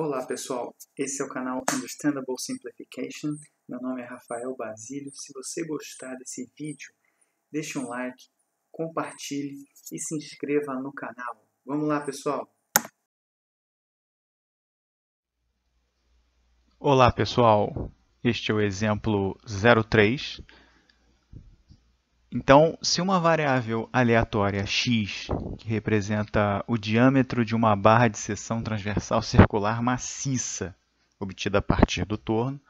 Olá pessoal, esse é o canal Understandable Simplification. Meu nome é Rafael Basílio. Se você gostar desse vídeo, deixe um like, compartilhe e se inscreva no canal. Vamos lá pessoal! Olá pessoal, este é o exemplo 03. Então, se uma variável aleatória x, que representa o diâmetro de uma barra de seção transversal circular maciça, obtida a partir do torno,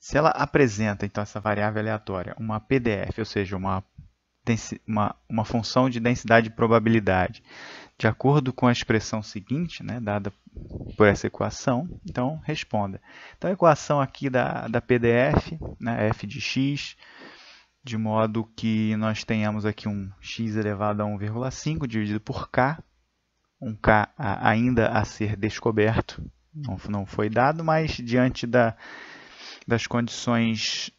se ela apresenta, então, essa variável aleatória, uma PDF, ou seja, uma função de densidade e probabilidade, de acordo com a expressão seguinte, né, dada por essa equação, então responda. Então a equação aqui da PDF, né, f de x, de modo que nós tenhamos aqui um x elevado a 1,5 dividido por k, um k ainda a ser descoberto, não foi dado, mas diante das condições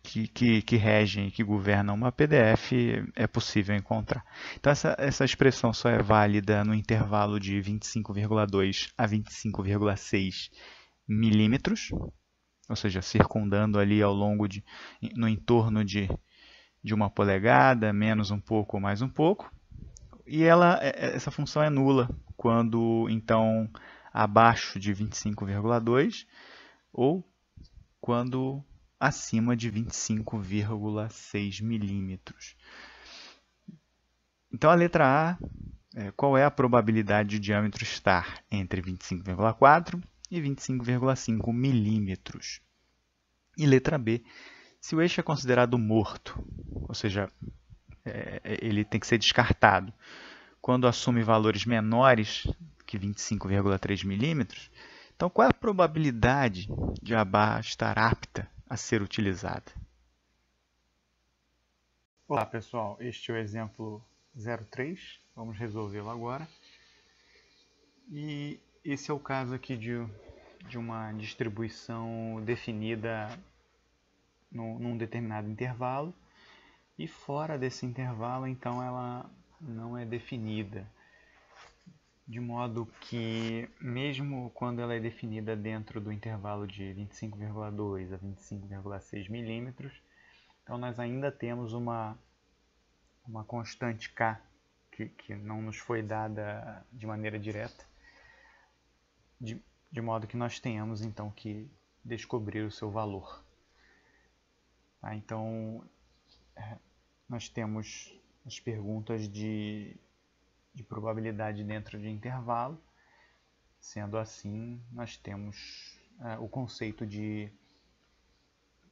que regem e que governam uma PDF, é possível encontrar. Então, essa expressão só é válida no intervalo de 25,2 a 25,6 milímetros, ou seja, circundando ali ao longo no entorno de uma polegada, menos um pouco ou mais um pouco. E essa função é nula quando, então, abaixo de 25,2 ou quando acima de 25,6 milímetros. Então, a letra A, qual é a probabilidade de o diâmetro estar entre 25,4 e 25,5 milímetros? E letra B, se o eixo é considerado morto, ou seja, ele tem que ser descartado, quando assume valores menores que 25,3 milímetros, então qual é a probabilidade de a barra estar apta a ser utilizada? Olá pessoal, este é o exemplo 03, vamos resolvê-lo agora. E esse é o caso aqui de uma distribuição definida num determinado intervalo, e fora desse intervalo, então, ela não é definida. De modo que, mesmo quando ela é definida dentro do intervalo de 25,2 a 25,6 milímetros, então nós ainda temos uma constante k que não nos foi dada de maneira direta, de modo que nós tenhamos então que descobrir o seu valor. Tá? Então, nós temos as perguntas de probabilidade dentro de intervalo. Sendo assim, nós temos o conceito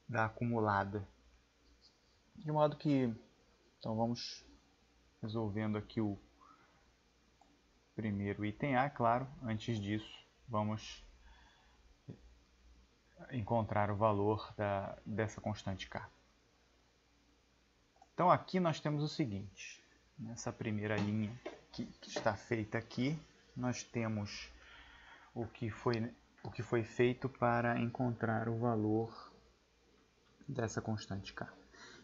da acumulada. De modo que, então vamos resolvendo aqui o primeiro item A, claro. Antes disso, vamos encontrar o valor dessa constante K. Então aqui nós temos o seguinte, nessa primeira linha que está feita aqui, nós temos o que foi feito para encontrar o valor dessa constante K.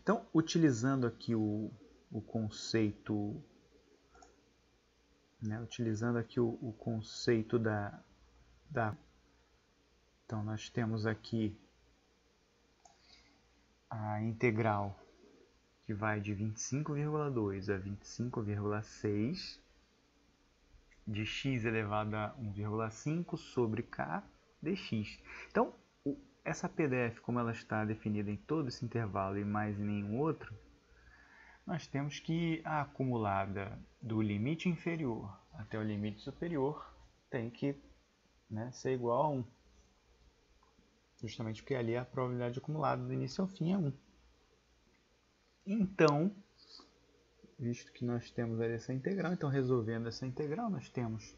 Então, utilizando aqui o conceito, né, o conceito então nós temos aqui a integral que vai de 25,2 a 25,6 de x elevado a 1,5 sobre k dx. Então, essa PDF, como ela está definida em todo esse intervalo e mais em nenhum outro, nós temos que a acumulada do limite inferior até o limite superior tem que, né, ser igual a 1. Justamente porque ali a probabilidade acumulada do início ao fim é 1. Então, visto que nós temos ali essa integral, então resolvendo essa integral, nós temos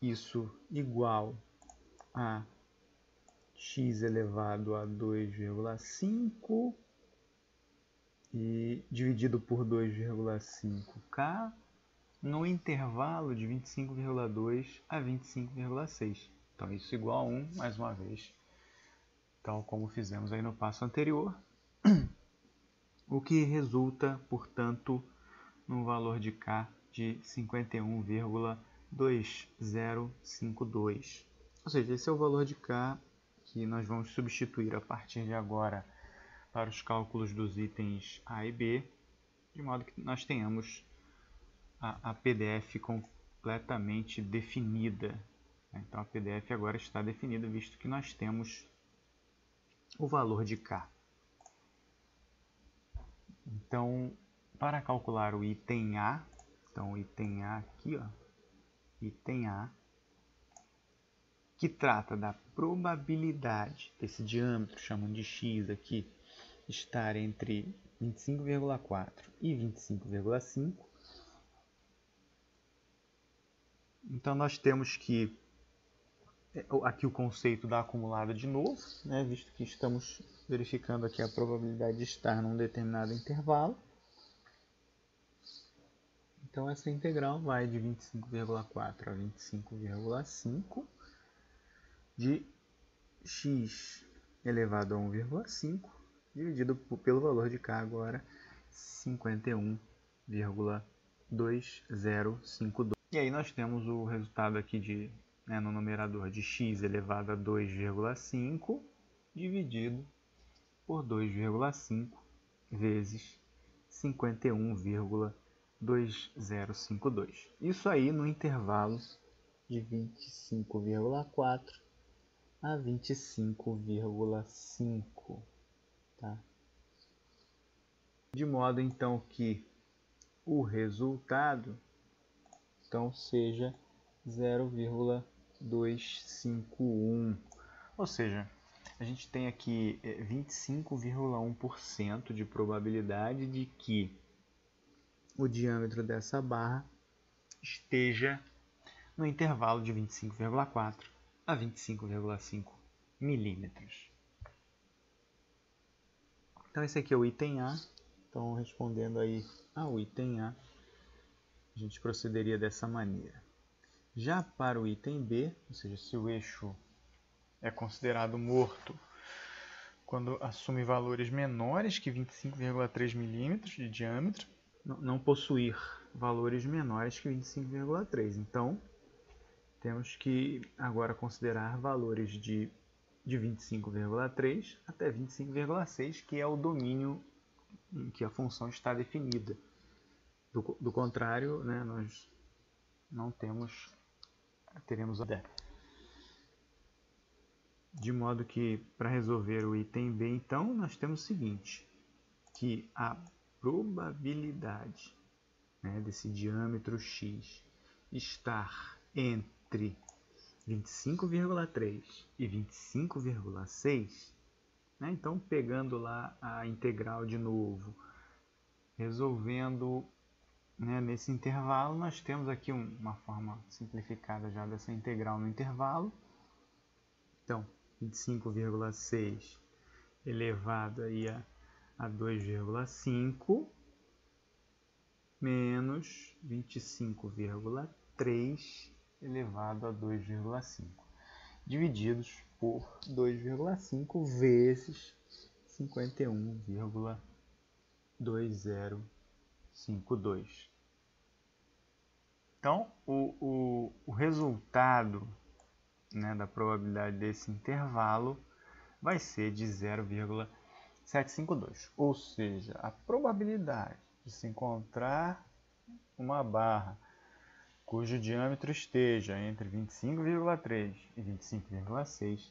isso igual a x elevado a 2,5 e dividido por 2,5k no intervalo de 25,2 a 25,6. Então isso igual a 1, mais uma vez, tal como fizemos aí no passo anterior, o que resulta, portanto, num valor de k de 51,2 2052. Ou seja, esse é o valor de K que nós vamos substituir a partir de agora para os cálculos dos itens A e B, de modo que nós tenhamos a PDF completamente definida. Então a PDF agora está definida, visto que nós temos o valor de K. Então, para calcular o item A, então o item A aqui, item A, que trata da probabilidade desse diâmetro, chamando de x aqui, estar entre 25,4 e 25,5. Então nós temos que aqui o conceito da acumulada de novo, né, visto que estamos verificando aqui a probabilidade de estar num determinado intervalo. Então essa integral vai de 25,4 a 25,5 de x elevado a 1,5 dividido pelo valor de K agora 51,2052. E aí nós temos o resultado aqui no numerador de x elevado a 2,5 dividido por 2,5 vezes 51,2052. Isso aí no intervalo de 25,4 a 25,5. Tá? De modo então que o resultado então seja 0,251. Ou seja, a gente tem aqui 25,1% de probabilidade de que o diâmetro dessa barra esteja no intervalo de 25,4 a 25,5 milímetros. Então esse aqui é o item A. Então respondendo aí ao item A, a gente procederia dessa maneira. Já para o item B, ou seja, se o eixo é considerado morto quando assume valores menores que 25,3 milímetros de diâmetro, não possuir valores menores que 25,3. Então, temos que agora considerar valores de 25,3 até 25,6, que é o domínio em que a função está definida. Do contrário, né, nós não teremos a de modo que, para resolver o item B, então, nós temos o seguinte, que a probabilidade, né, desse diâmetro x estar entre 25,3 e 25,6, né, então pegando lá a integral de novo, resolvendo, né, nesse intervalo, nós temos aqui uma forma simplificada já dessa integral no intervalo. Então, 25,6 elevado aí a 2,5 menos 25,3 elevado a 2,5 divididos por 2,5 vezes 51,2052. Então, o resultado, né, da probabilidade desse intervalo vai ser de 0,752. Ou seja, a probabilidade de se encontrar uma barra cujo diâmetro esteja entre 25,3 e 25,6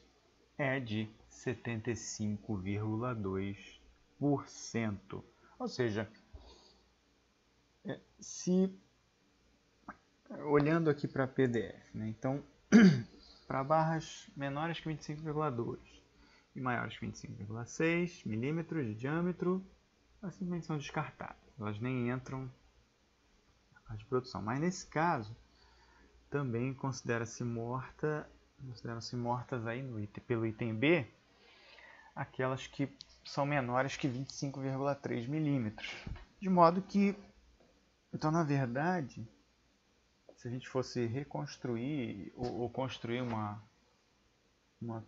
é de 75,2%. Ou seja, se olhando aqui para a PDF, né, então para barras menores que 25,2 e maiores que 25,6 milímetros de diâmetro, elas simplesmente são descartadas. Elas nem entram na parte de produção. Mas nesse caso, também considera-se mortas aí pelo item B, aquelas que são menores que 25,3 milímetros. De modo que, então na verdade, se a gente fosse reconstruir ou construir uma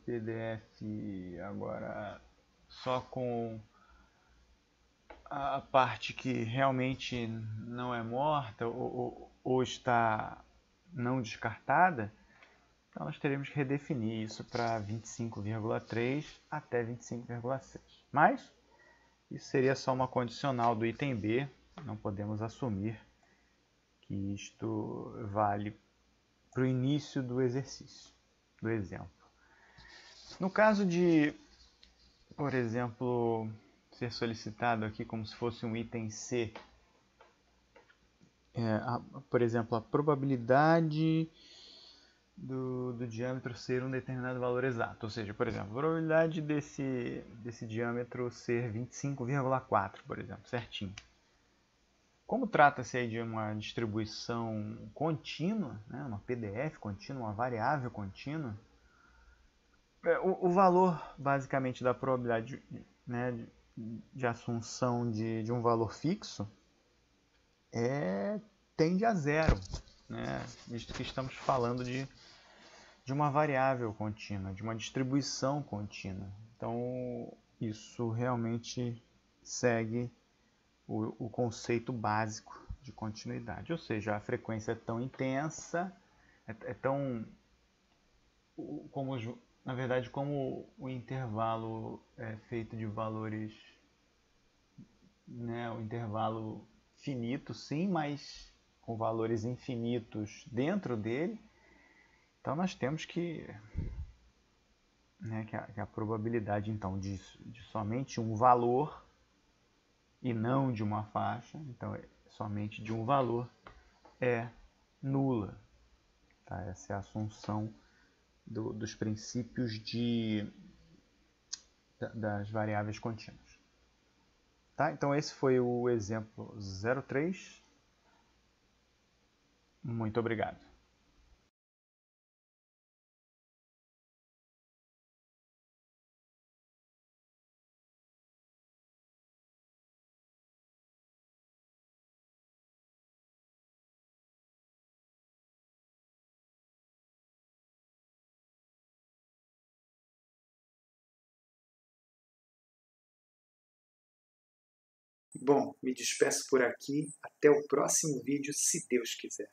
PDF agora só com a parte que realmente não é morta ou está não descartada, então nós teremos que redefinir isso para 25,3 até 25,6. Mas isso seria só uma condicional do item B, não podemos assumir que isto vale para o início do exercício, do exemplo. No caso de, por exemplo, ser solicitado aqui como se fosse um item C, por exemplo, a probabilidade do diâmetro ser um determinado valor exato. Ou seja, por exemplo, a probabilidade desse diâmetro ser 25,4, por exemplo, certinho. Como trata-se aí de uma distribuição contínua, né, uma PDF contínua, uma variável contínua, o valor basicamente da probabilidade, né, de assunção de um valor fixo tende a zero, né, visto que estamos falando de uma variável contínua, de uma distribuição contínua. Então, isso realmente segue o conceito básico de continuidade. Ou seja, a frequência é tão intensa, é tão... na verdade, como o intervalo é feito de valores, né, o intervalo finito, sim, mas com valores infinitos dentro dele, então nós temos que a probabilidade então de somente um valor e não de uma faixa, então somente de um valor, é nula. Tá? Essa é a assunção dos princípios das variáveis contínuas. Tá? Então esse foi o exemplo 03. Muito obrigado. Bom, me despeço por aqui. Até o próximo vídeo, se Deus quiser.